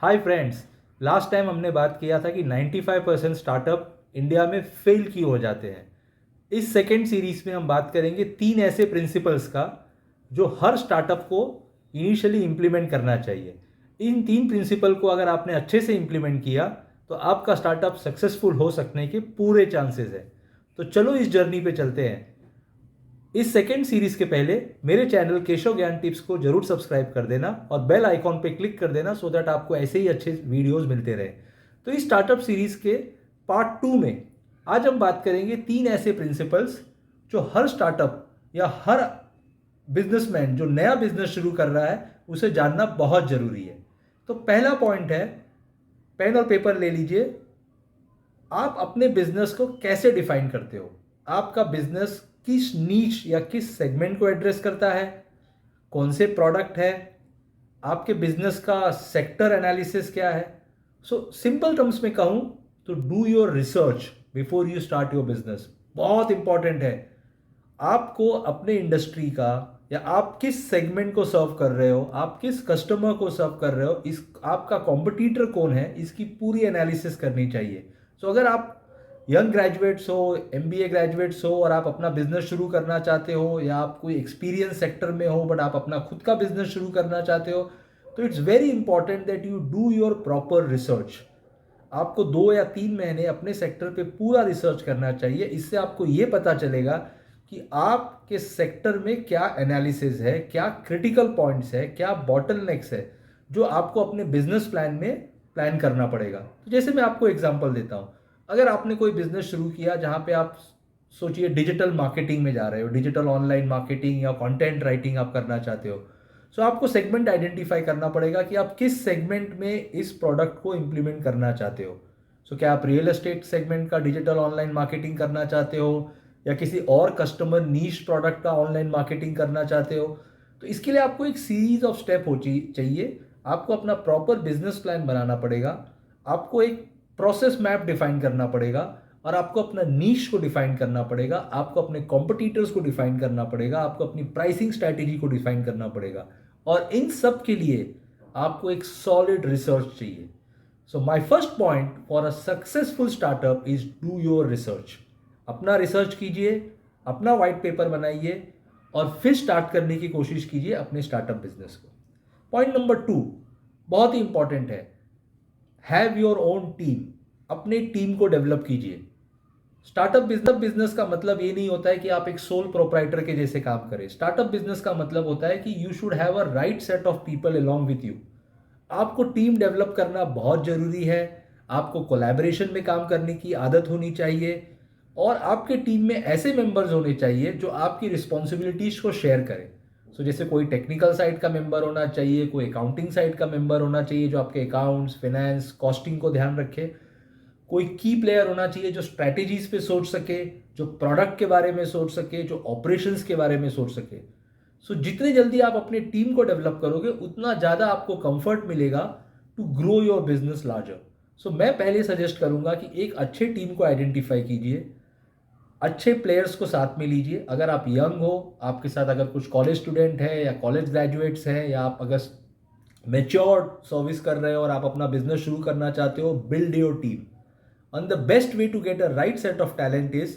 Hi friends. Last time हमने बात किया था कि 95% स्टार्टअप इंडिया में फेल क्यों हो जाते हैं। इस सेकेंड सीरीज में हम बात करेंगे 3 ऐसे प्रिंसिपल्स का जो हर स्टार्टअप को इनिशियली इम्प्लीमेंट करना चाहिए। इन 3 प्रिंसिपल को अगर आपने अच्छे से इम्प्लीमेंट किया तो आपका स्टार्टअप सक्सेसफुल हो सकने के पूरे चांसेस हैं। तो चलो इस जर्नी पे चलते हैं। इस सेकेंड सीरीज के पहले मेरे चैनल केशव ज्ञान टिप्स को जरूर सब्सक्राइब कर देना और बेल आइकॉन पे क्लिक कर देना सो दैट आपको ऐसे ही अच्छे वीडियोस मिलते रहे। तो इस स्टार्टअप सीरीज के पार्ट 2 में आज हम बात करेंगे 3 ऐसे प्रिंसिपल्स जो हर स्टार्टअप या हर बिजनेसमैन जो नया बिजनेस शुरू कर रहा है उसे जानना बहुत जरूरी है। तो पहला पॉइंट है, पेन और पेपर ले लीजिए। आप अपने बिजनेस को कैसे डिफाइन करते हो? आपका बिजनेस किस नीश या किस सेगमेंट को एड्रेस करता है? कौन से प्रोडक्ट है? आपके बिजनेस का सेक्टर एनालिसिस क्या है? सो सिंपल टर्म्स में कहूं तो do your research before you start your business. बहुत इंपॉर्टेंट है। आपको अपने इंडस्ट्री का या आप किस सेगमेंट को सर्व कर रहे हो, आप किस कस्टमर को सर्व कर रहे हो, इस आपका कॉम्पिटिटर कौन है, इसकी पूरी एनालिसिस करनी चाहिए। सो अगर आप यंग ग्रेजुएट्स हो, एमबीए ग्रेजुएट्स हो और आप अपना बिजनेस शुरू करना चाहते हो या आप कोई एक्सपीरियंस सेक्टर में हो बट आप अपना खुद का बिजनेस शुरू करना चाहते हो, तो it's very important that you do your proper research. आपको 2 या 3 महीने अपने सेक्टर पे पूरा रिसर्च करना चाहिए। इससे आपको ये पता चलेगा कि आपके सेक्टर में क्या एनालिसिस है, क्या क्रिटिकल पॉइंट्स है, क्या बॉटलनेक्स है जो आपको अपने बिजनेस प्लान में प्लान करना पड़ेगा। तो जैसे मैं आपको एग्जांपल देता हूँ, अगर आपने कोई बिजनेस शुरू किया जहाँ पे आप सोचिए डिजिटल मार्केटिंग में जा रहे हो, डिजिटल ऑनलाइन मार्केटिंग या कंटेंट राइटिंग आप करना चाहते हो, सो आपको सेगमेंट आइडेंटिफाई करना पड़ेगा कि आप किस सेगमेंट में इस प्रोडक्ट को इंप्लीमेंट करना चाहते हो। सो क्या आप रियल एस्टेट सेगमेंट का डिजिटल ऑनलाइन मार्केटिंग करना चाहते हो या किसी और कस्टमर नीश प्रोडक्ट का ऑनलाइन मार्केटिंग करना चाहते हो? तो इसके लिए आपको एक सीरीज ऑफ स्टेप हो चाहिए। आपको अपना प्रॉपर बिजनेस प्लान बनाना पड़ेगा, आपको एक प्रोसेस मैप डिफाइन करना पड़ेगा और आपको अपना नीश को डिफाइन करना पड़ेगा, आपको अपने कॉम्पिटिटर्स को डिफाइन करना पड़ेगा, आपको अपनी प्राइसिंग स्ट्रैटेजी को डिफाइन करना पड़ेगा और इन सब के लिए आपको एक सॉलिड रिसर्च चाहिए। So my first point for a successful startup is do your research. अपना रिसर्च कीजिए, अपना वाइट पेपर बनाइए और फिर स्टार्ट करने की कोशिश कीजिए अपने स्टार्टअप बिजनेस को। पॉइंट नंबर 2 बहुत ही इंपॉर्टेंट है, हैव योर ओन टीम। अपने टीम को डेवलप कीजिए। स्टार्टअप बिजनेस का मतलब ये नहीं होता है कि आप एक सोल प्रोप्राइटर के जैसे काम करें। स्टार्टअप बिजनेस का मतलब होता है कि you should have a right set of people along with you. आपको टीम डेवलप करना बहुत जरूरी है। आपको कोलैबोरेशन में काम करने की आदत होनी चाहिए और आपके टीम में ऐसे मेंबर्स होने चाहिए जो आपकी रिस्पॉन्सिबिलिटीज को शेयर करें। सो जैसे कोई टेक्निकल साइड का मेंबर होना चाहिए, कोई अकाउंटिंग साइड का मेंबर होना चाहिए जो आपके अकाउंट्स, फाइनेंस, कॉस्टिंग को ध्यान रखे। कोई की प्लेयर होना चाहिए जो स्ट्रैटेजीज पे सोच सके, जो प्रोडक्ट के बारे में सोच सके, जो ऑपरेशंस के बारे में सोच सके। सो जितने जल्दी आप अपने टीम को डेवलप करोगे उतना ज़्यादा आपको कंफर्ट मिलेगा to grow your business larger. So मैं पहले सजेस्ट करूंगा कि एक अच्छे टीम को आइडेंटिफाई कीजिए, अच्छे प्लेयर्स को साथ में लीजिए। अगर आप यंग हो, आपके साथ अगर कुछ कॉलेज स्टूडेंट है या कॉलेज ग्रेजुएट्स हैं या आप अगर मेच्योर सर्विस कर रहे हो और आप अपना बिजनेस शुरू करना चाहते हो, build your team. And the best way to get a right set of talent is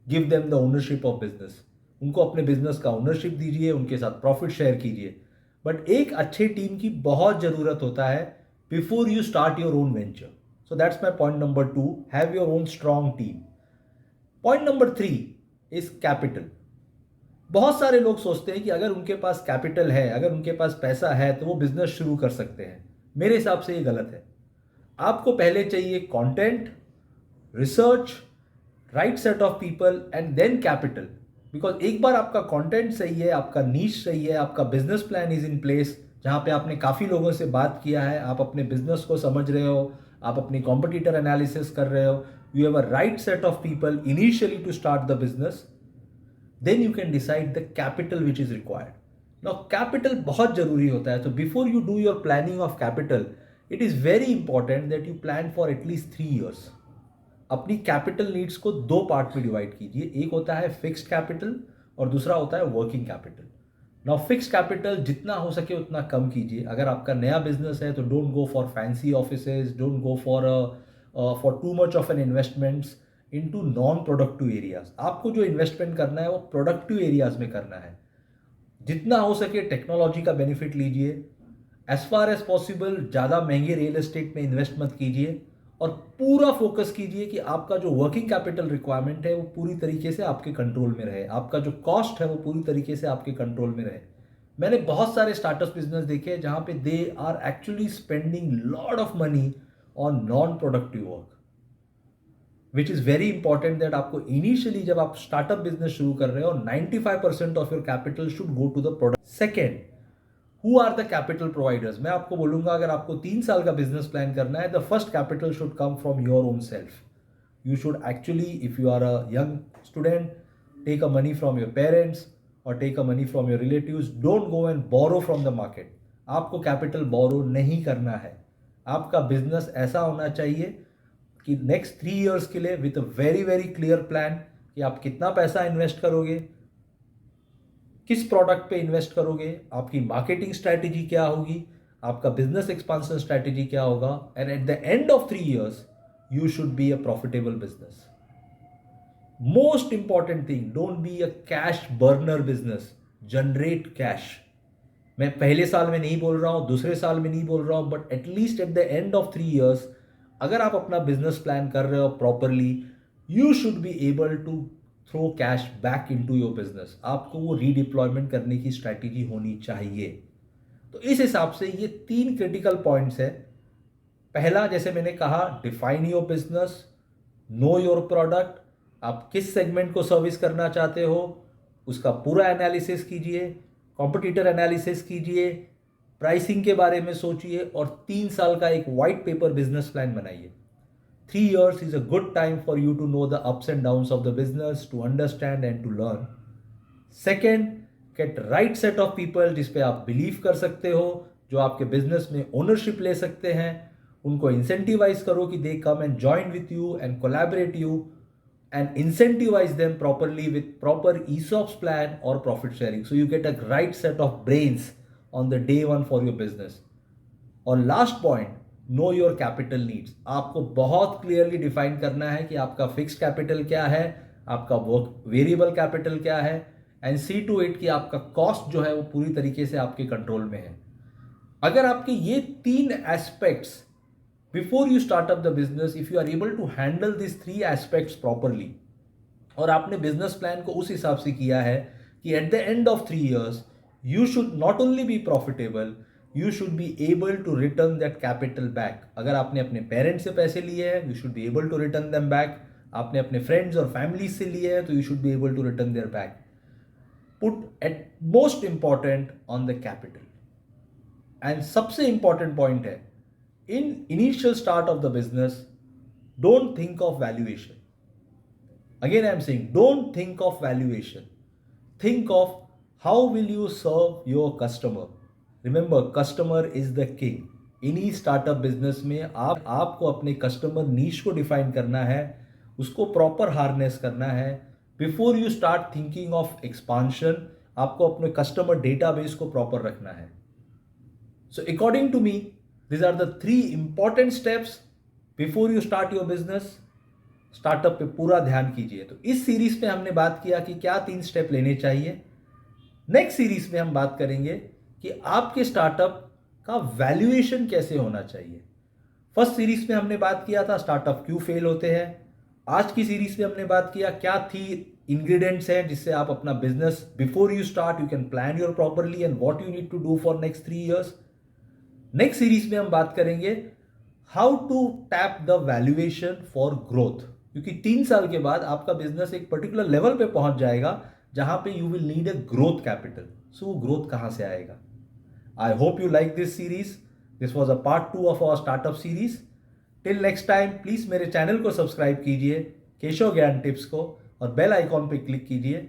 give them the ownership of business. उनको अपने बिजनेस का ओनरशिप दीजिए, उनके साथ प्रॉफिट शेयर कीजिए। बट एक अच्छे टीम की बहुत जरूरत होता है before you start your own venture. So that's my point number 2, have your own strong team. Point number 3 is capital. बहुत सारे लोग सोचते हैं कि अगर उनके पास कैपिटल है, अगर उनके पास पैसा है तो वो बिजनेस शुरू कर सकते हैं। मेरे हिसाब से ये गलत है। आपको पहले चाहिए content, research, right set of people and then capital. Because एक बार आपका कंटेंट सही है, आपका नीश सही है, आपका business plan is in place, जहां पे आपने काफ़ी लोगों से बात किया है, आप अपने बिजनेस को समझ रहे हो, आप अपनी कॉम्पिटिटर एनालिसिस कर रहे हो, you have a right set of people initially to start the business, then you can decide the capital which is required. Now capital बहुत जरूरी होता है। तो before you do your planning of capital, it is very important that you plan for at least 3 years। अपनी capital needs को 2 part में divide कीजिए। एक होता है फिक्स्ड कैपिटल और दूसरा होता है working capital. Now fix capital जितना हो सके उतना कम कीजिए। अगर आपका नया बिजनेस है तो don't go for fancy offices, don't go for too much of an investments into non productive areas. आपको जो इन्वेस्टमेंट करना है वो प्रोडक्टिव एरियाज में करना है। जितना हो सके टेक्नोलॉजी का बेनिफिट लीजिए। एज फार एज पॉसिबल ज़्यादा महंगे रियल एस्टेट में इन्वेस्ट मत कीजिए और पूरा फोकस कीजिए कि आपका जो वर्किंग कैपिटल रिक्वायरमेंट है वो पूरी तरीके से आपके कंट्रोल में रहे, आपका जो कॉस्ट है वो पूरी तरीके से आपके कंट्रोल में रहे। मैंने बहुत सारे स्टार्टअप बिजनेस देखे हैं जहां पे they are actually spending lot of money on non productive work, which is very important that आपको इनिशियली जब आप स्टार्टअप बिजनेस शुरू कर रहे हो 95% of your capital should go to the product. Second, who are the capital providers. मैं आपको बोलूंगा अगर आपको 3 साल का बिजनेस प्लान करना है, the first capital should come from your own self. You should actually, if you are a young student, take a money from your parents or take a money from your relatives. Don't go and borrow from the market. आपको capital बोरो नहीं करना है। आपका business ऐसा होना चाहिए कि next 3 years के लिए with a very very clear plan कि आप कितना पैसा इन्वेस्ट करोगे, किस प्रोडक्ट पे इन्वेस्ट करोगे, आपकी मार्केटिंग स्ट्रैटेजी क्या होगी, आपका बिजनेस एक्सपांशन स्ट्रैटेजी क्या होगा, and eight the end of 3 years you should be a profitable business. Most important thing, don't be a cash burner business. Generate cash. मैं पहले साल में नहीं बोल रहा हूं, दूसरे साल में नहीं बोल रहा हूं, but at least at the end of 3 years अगर आप अपना बिजनेस प्लान कर रहे हो properly, you should be able to throw cash back into your business. आपको वो रीडिप्लॉयमेंट करने की स्ट्रैटेजी होनी चाहिए। तो इस हिसाब से ये 3 क्रिटिकल पॉइंट्स है। पहला, जैसे मैंने कहा, define your business, know your product. आप किस सेगमेंट को सर्विस करना चाहते हो उसका पूरा एनालिसिस कीजिए, कॉम्पिटिटर एनालिसिस कीजिए, प्राइसिंग के बारे में सोचिए और 3 साल का एक वाइट पेपर बिजनेस प्लान बनाइए। 3 years is a good time for you to know the ups and downs of the business, to understand and to learn. Second, get right set of people जिस पे आप believe कर सकते हो, जो आपके business में ओनरशिप ले सकते हैं। उनको इंसेंटिवाइज करो कि they come and join with you and collaborate you and incentivize them properly with proper ESOPs plan or profit sharing, so you get a right set of brains on the day one for your business. और last point, know your capital needs. आपको बहुत clearly define करना है कि आपका fixed capital क्या है, आपका variable capital क्या है, and see to it कि आपका cost जो है वो पूरी तरीके से आपके कंट्रोल में है। अगर आपके ये 3 aspects before you start up the business, if you are able to handle these 3 aspects properly, और आपने बिजनेस प्लान को उस हिसाब से किया है कि eight the end of 3 years you should not only be profitable, you should be able to return that capital back. अगर आपने अपने पेरेंट्स से पैसे लिए हैं, you should be able to return them back. आपने अपने फ्रेंड्स और फैमिली से लिए हैं तो you should be able to return their back. Put at most important on the capital. And सबसे important point है, in initial start of the business, don't think of valuation. Again I am saying, don't think of valuation. Think of how will you serve your customer. Remember, customer is the king. इन्हीं startup business में आपको अपने customer नीश को define करना है, उसको proper harness करना है। Before you start thinking of expansion, आपको अपने कस्टमर डेटाबेस को प्रॉपर रखना है। So according to me, these are the 3 important steps before you start your business. Startup पे पूरा ध्यान कीजिए। तो इस सीरीज में हमने बात किया कि क्या 3 स्टेप लेने चाहिए। नेक्स्ट सीरीज में हम बात करेंगे कि आपके स्टार्टअप का वैल्यूएशन कैसे होना चाहिए। फर्स्ट सीरीज में हमने बात किया था स्टार्टअप क्यों फेल होते हैं। आज की सीरीज में हमने बात किया क्या 3 इंग्रेडिएंट्स हैं जिससे आप अपना business before you start you can plan your properly and what you need to do for next 3 years. Next series में हम बात करेंगे how to tap the valuation for growth, क्योंकि 3 साल के बाद आपका बिजनेस एक पर्टिकुलर लेवल पे पहुंच जाएगा जहां पे you will need a growth capital. So वो ग्रोथ कहां से आएगा। I hope you like this series. This was a part 2 of our startup series. Till next time, please मेरे चैनल को सब्सक्राइब कीजिए, केशव ज्ञान टिप्स को, और बेल आइकॉन पे क्लिक कीजिए